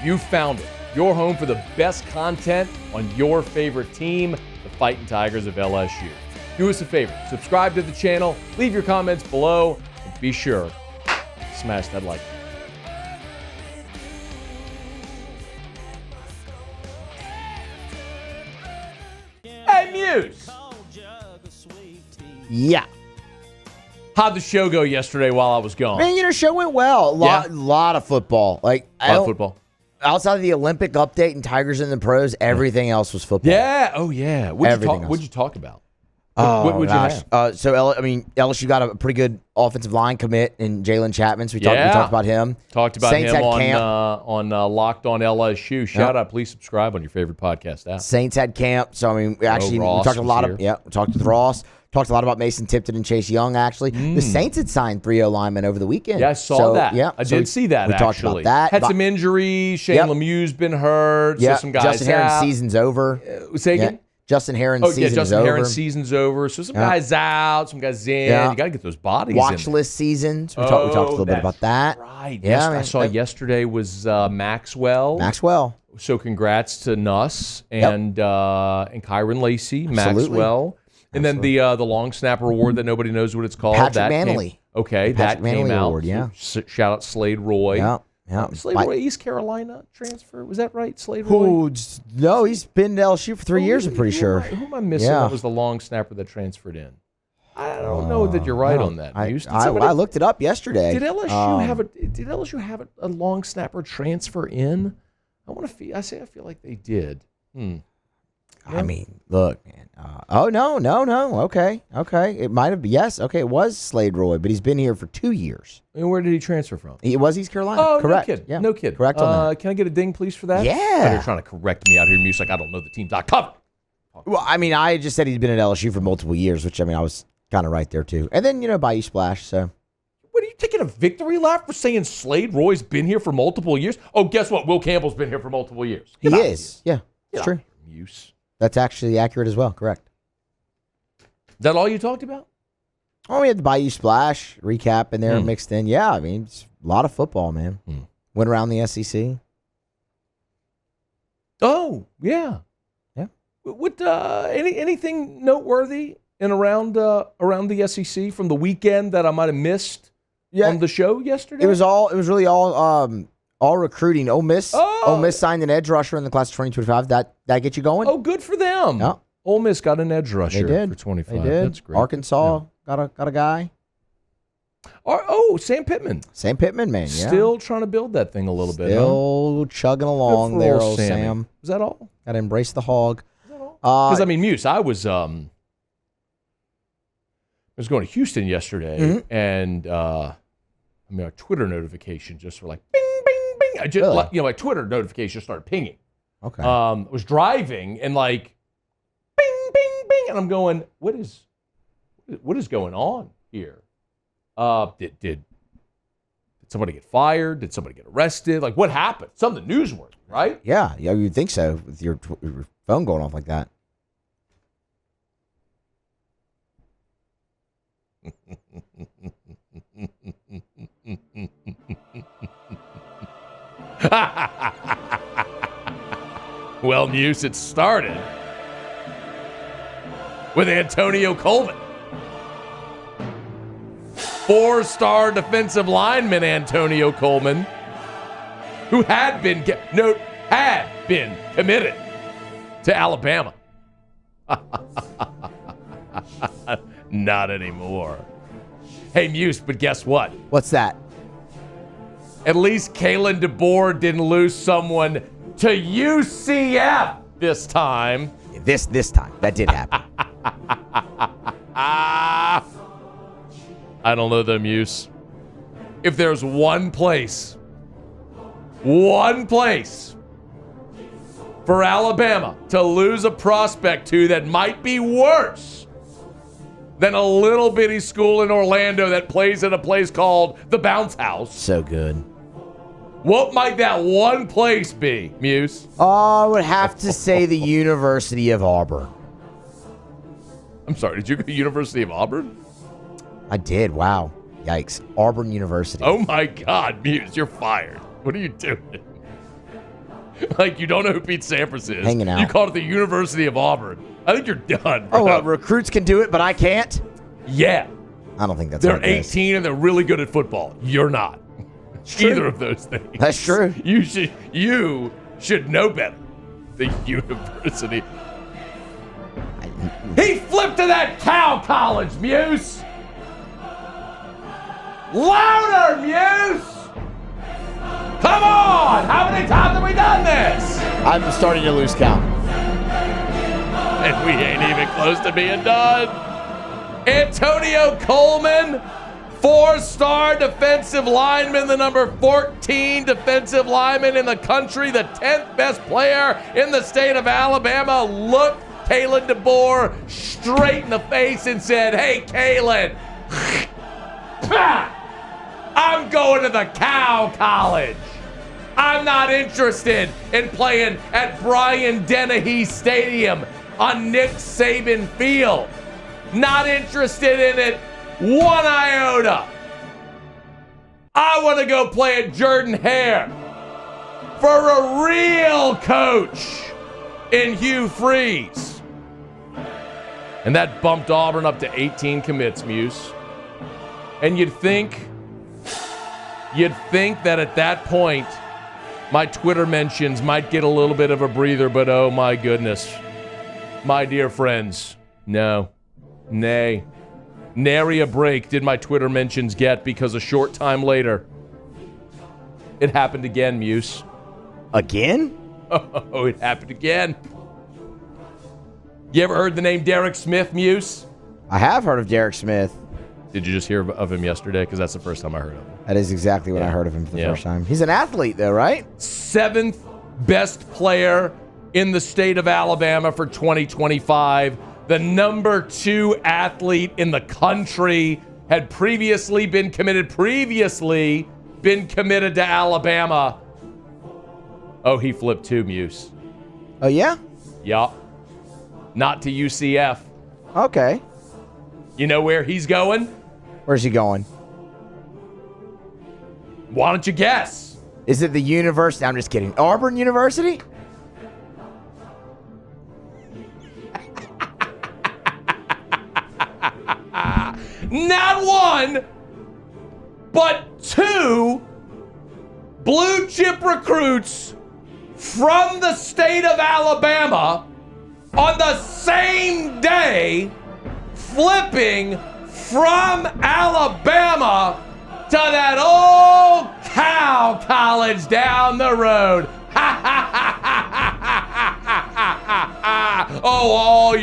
You found it. Your home for the best content on your favorite team, the Fighting Tigers of LSU. Do us a favor. Subscribe to the channel. Leave your comments below. And be sure to smash that like button. Hey, Muse. Yeah. How'd the show go yesterday while I was gone? Man, show went well. Lot of football. A lot of football. Outside of the Olympic update and Tigers in the pros, everything else was football. Yeah. Oh, yeah. What'd you talk about? What would you have? LSU got a pretty good offensive line commit in Jalen Chapman. So we talked about him. Talked about Saints him had on Locked on LSU. Shout out. Please subscribe on your favorite podcast app. Saints had camp. So, we talked a lot of, we talked with Ross. Talked a lot about Mason Tipton and Chase Young, actually. The Saints had signed 3 linemen over the weekend. Yeah, I saw that. Yeah, I did see that, we talked about that. Had some injuries. Shane Lemieux's been hurt. So some guys Justin Herron's season's over. Say again? Justin Herron's season is over. Justin Herron's season's over. So some guys out, some guys in. Yeah. You got to get those bodies Watch in. list seasons. We talked a little bit about that. Right. Yeah, I saw yesterday was Maxwell. So congrats to Nuss and Kyron Lacey, Maxwell. And then the long snapper award that nobody knows what it's called. Patrick Manley. That came out. Award, yeah. So shout out Slade Roy. Yeah. Slade Roy, East Carolina transfer. Was that right, Slade Roy? No, he's been to LSU for 3 years, I'm pretty sure. Who am I missing? That was the long snapper that transferred in. I don't know that you're right on that. I looked it up yesterday. Did LSU have a long snapper transfer in? I feel like they did. I mean, look, man. No. Okay. It might have been. Yes. Okay, it was Slade Roy, but he's been here for 2 years. And where did he transfer from? He was East Carolina. Oh, correct. No kid. Yeah. No kid. Correct on that. Can I get a ding, please, for that? Yeah. They're trying to correct me out here, Muse. Like, I don't know the team.com. Well, I just said he's been at LSU for multiple years, which, I was kind of right there, too. And then, Bayou Splash, so. What, are you taking a victory lap for saying Slade Roy's been here for multiple years? Oh, guess what? Will Campbell's been here for multiple years. He is. Yeah, it's true. Muse. That's actually accurate as well. Correct. Is that all you talked about? Oh, we had the Bayou Splash recap in there mixed in. Yeah, it's a lot of football, man. Went around the SEC. Oh, yeah. Yeah. What anything noteworthy in around the SEC from the weekend that I might have missed on the show yesterday? It was really all recruiting. Ole Miss signed an edge rusher in the class of 2025. That get you going? Oh, good for them. Yeah. Ole Miss got an edge rusher for 25. They did. That's great. Arkansas got a guy. Sam Pittman. Sam Pittman, man. Yeah. Still trying to build that thing a little bit. Still chugging along there, old Sammy. Sam. Is that all? Got to embrace the hog. Because Muse, I was going to Houston yesterday, and our Twitter notification just were like bing, bing, bing. I just my Twitter notification started pinging. Okay. I was driving and like bing, bing, bing, and I'm going, what is going on here? Did somebody get fired? Did somebody get arrested? Like, what happened? Something newsworthy, right? Yeah, you'd think so with your phone going off like that. Well, Muse, it started with Antonio Coleman. 4-star defensive lineman Antonio Coleman, who had been committed to Alabama. Not anymore. Hey, Muse, but guess what? What's that? At least Kalen DeBoer didn't lose someone to UCF this time. This time. That did happen. I don't know though, Muse. If there's one place for Alabama to lose a prospect to that might be worse than a little bitty school in Orlando that plays in a place called the Bounce House. So good. What might that one place be, Muse? Oh, I would have to say the University of Auburn. I'm sorry, did you go to University of Auburn? I did. Wow. Yikes. Auburn University. Oh, my God, Muse, you're fired. What are you doing? Like, you don't know who Pete Sampras is. Hanging out. You called it the University of Auburn. I think you're done, bro. Oh, recruits can do it, but I can't? Yeah. I don't think that's They're how it is. 18 and they're really good at football. You're not. True. Either of those things. That's true. You should know better. The university. He flipped to that cow college, Muse. Louder, Muse. Come on. How many times have we done this? I'm starting to lose count. And we ain't even close to being done. Antonio Coleman, 4-star defensive lineman, the number 14 defensive lineman in the country, the 10th best player in the state of Alabama, looked Kalen DeBoer straight in the face and said, "Hey, Kalen, I'm going to the Cow College. I'm not interested in playing at Brian Dennehy Stadium on Nick Saban Field. Not interested in it one iota. I want to go play at Jordan Hare for a real coach in Hugh Freeze." And that bumped Auburn up to 18 commits, Muse. And you'd think that at that point, my Twitter mentions might get a little bit of a breather, but oh my goodness. My dear friends, no. Nay. Nary a break did my Twitter mentions get, because a short time later, it happened again, Muse. Again? Oh, it happened again. You ever heard the name Derek Smith, Muse? I have heard of Derek Smith. Did you just hear of him yesterday? Because that's the first time I heard of him. That is exactly when I heard of him for the first time. He's an athlete, though, right? 7th best player in the state of Alabama for 2025. The number 2 athlete in the country. Had previously been committed to Alabama. Oh, he flipped too, Muse. Oh, yeah? Yup. Not to UCF. Okay. You know where he's going? Where's he going? Why don't you guess? Is it the university? I'm just kidding. Auburn University? Not one, but 2 blue chip recruits from the state of Alabama on the same day, flipping from Alabama to that old cow college down the road. Oh,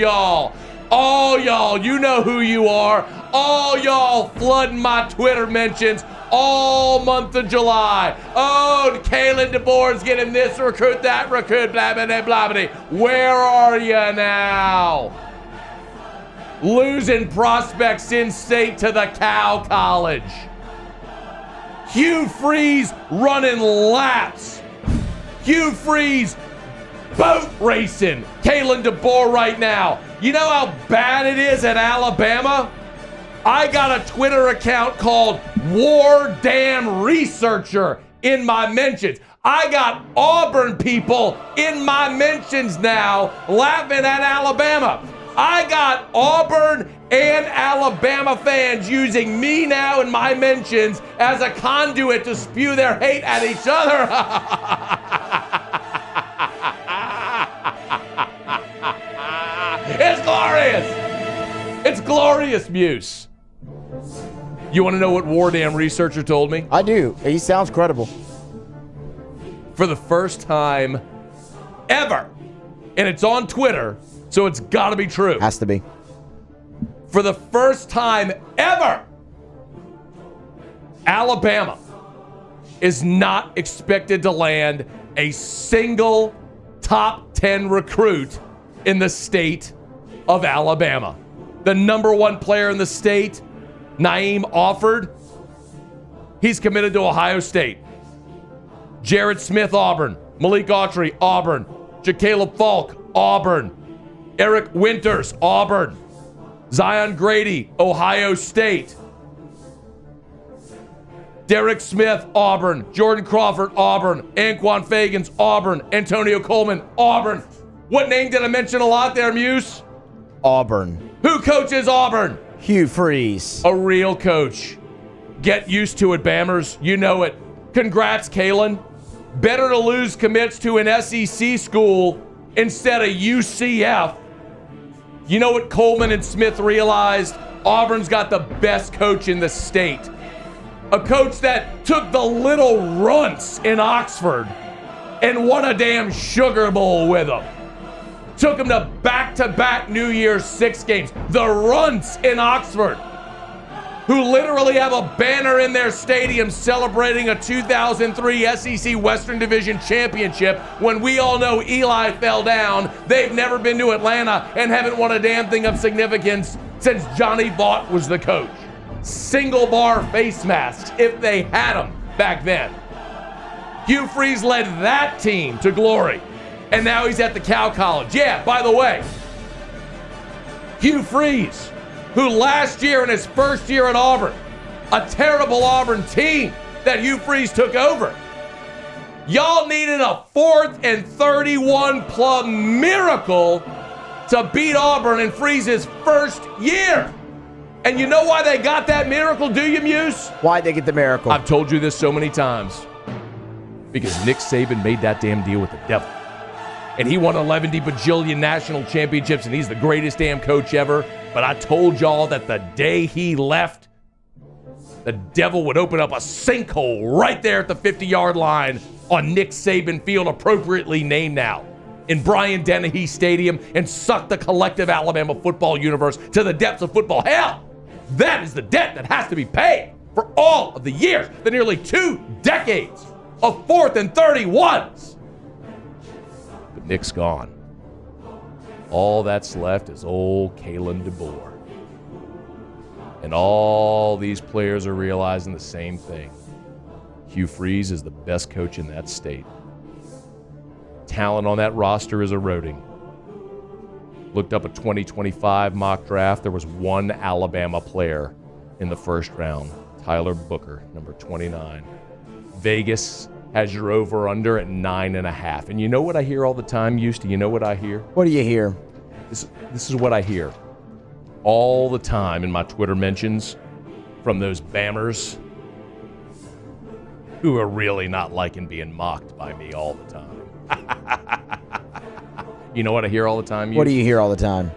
all y'all, you know who you are. All y'all flooding my Twitter mentions all month of July. Oh, Kalen DeBoer's getting this recruit, that recruit, blah, blah, blah, blah, blah. Where are you now? Losing prospects in state to the Cow College. Hugh Freeze running laps. Hugh Freeze boat racing Kalen DeBoer right now. You know how bad it is at Alabama? I got a Twitter account called War Damn Researcher in my mentions. I got Auburn people in my mentions now laughing at Alabama. I got Auburn and Alabama fans using me now in my mentions as a conduit to spew their hate at each other. It's glorious. It's glorious, Muse. You want to know what War Damn Researcher told me? I do. He sounds credible. For the first time ever, and it's on Twitter, so it's got to be true. Has to be. For the first time ever, Alabama is not expected to land a single top 10 recruit in the state of Alabama. The number 1 player in the state, Naeem Offord, he's committed to Ohio State. Jared Smith, Auburn. Malik Autry, Auburn. Jacaleb Falk, Auburn. Eric Winters, Auburn. Zion Grady, Ohio State. Derek Smith, Auburn. Jordan Crawford, Auburn. Anquan Fagans, Auburn. Antonio Coleman, Auburn. What name did I mention a lot there, Muse? Auburn. Who coaches Auburn? Hugh Freeze. A real coach. Get used to it, Bammers. You know it. Congrats, Kalen. Better to lose commits to an SEC school instead of UCF. You know what Coleman and Smith realized? Auburn's got the best coach in the state. A coach that took the little runts in Oxford and won a damn Sugar Bowl with them. Took them to back-to-back New Year's Six games. The runts in Oxford, who literally have a banner in their stadium celebrating a 2003 SEC Western Division championship when we all know Eli fell down. They've never been to Atlanta and haven't won a damn thing of significance since Johnny Vaught was the coach. Single bar face masks, if they had them back then. Hugh Freeze led that team to glory, and now he's at the Cow College. Yeah, by the way, Hugh Freeze, who last year in his first year at Auburn, a terrible Auburn team that Hugh Freeze took over. Y'all needed a 4th and 31 plum miracle to beat Auburn in Freeze's first year. And you know why they got that miracle, do you, Muse? Why'd they get the miracle? I've told you this so many times. Because Nick Saban made that damn deal with the devil. And he won 11 bajillion national championships, and he's the greatest damn coach ever. But I told y'all that the day he left, the devil would open up a sinkhole right there at the 50-yard line on Nick Saban Field, appropriately named now, in Bryant Dennehy Stadium, and suck the collective Alabama football universe to the depths of football. Hell, that is the debt that has to be paid for all of the years, the nearly 2 decades of 4th and 31s. But Nick's gone. All that's left is old Kalen DeBoer. And all these players are realizing the same thing. Hugh Freeze is the best coach in that state. Talent on that roster is eroding. Looked up a 2025 mock draft. There was one Alabama player in the first round, Tyler Booker, number 29. Vegas has your over-under at 9.5. And you know what I hear all the time, Houston? You know what I hear? What do you hear? This is what I hear all the time in my Twitter mentions from those Bammers who are really not liking being mocked by me all the time. You know what I hear all the time? What do you hear all the time?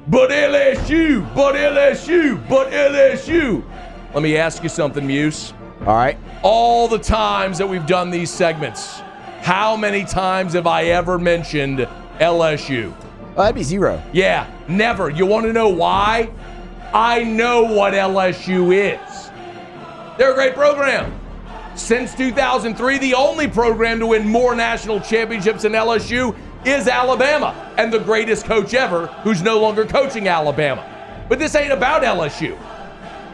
But LSU, but LSU, but LSU. Let me ask you something, Muse. All right. All the times that we've done these segments, how many times have I ever mentioned LSU? Oh, that'd be 0. Yeah, never. You want to know why? I know what LSU is. They're a great program. Since 2003, the only program to win more national championships than LSU is Alabama, and the greatest coach ever, who's no longer coaching Alabama. But this ain't about LSU.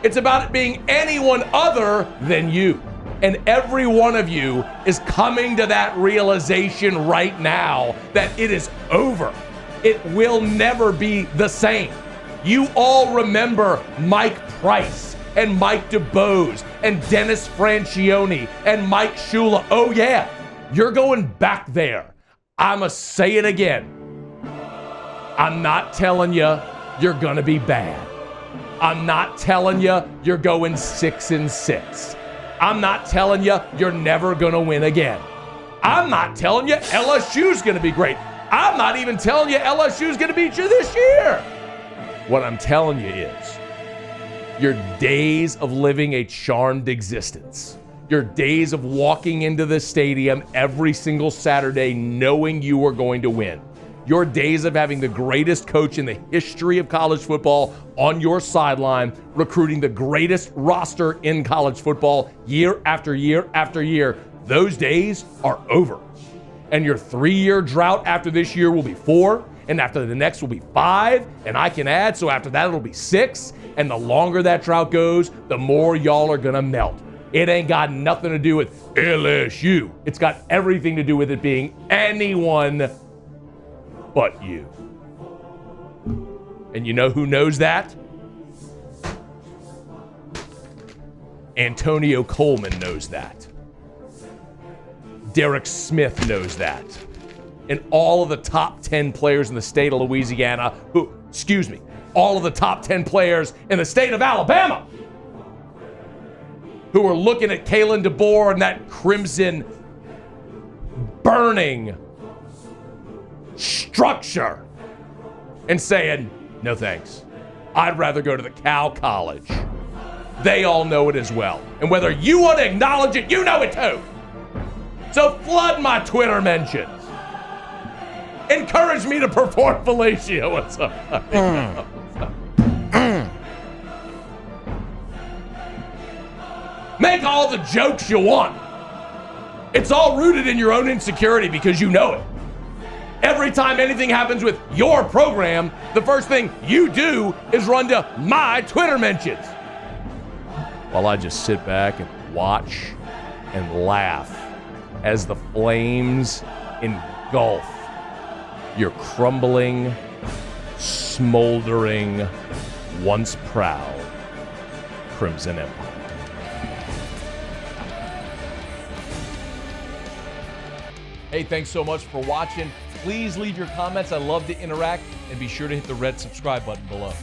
It's about it being anyone other than you. And every one of you is coming to that realization right now that it is over. It will never be the same. You all remember Mike Price and Mike DeBose and Dennis Francione and Mike Shula. Oh yeah, you're going back there. I'ma say it again. I'm not telling you you're gonna be bad. I'm not telling you you're going 6-6. I'm not telling you you're never gonna win again. I'm not telling you LSU's gonna be great. I'm not even telling you LSU's gonna beat you this year. What I'm telling you is your days of living a charmed existence, your days of walking into the stadium every single Saturday knowing you are going to win, your days of having the greatest coach in the history of college football on your sideline, recruiting the greatest roster in college football year after year after year, those days are over. And your 3-year drought after this year will be 4, and after the next will be 5, and I can add, so after that it'll be 6, and the longer that drought goes, the more y'all are gonna melt. It ain't got nothing to do with LSU. It's got everything to do with it being anyone but you. And you know who knows that? Antonio Coleman knows that. Derek Smith knows that. And all of the top 10 players in the state of Louisiana all of the top 10 players in the state of Alabama who are looking at Kalen DeBoer and that crimson burning structure and saying, no thanks. I'd rather go to the Cal College. They all know it as well. And whether you want to acknowledge it, you know it too. So flood my Twitter mentions. Encourage me to perform fellatio. What's up? Make all the jokes you want. It's all rooted in your own insecurity because you know it. Every time anything happens with your program, the first thing you do is run to my Twitter mentions. While I just sit back and watch and laugh as the flames engulf your crumbling, smoldering, once proud Crimson Empire. Hey, thanks so much for watching. Please leave your comments. I love to interact, and be sure to hit the red subscribe button below.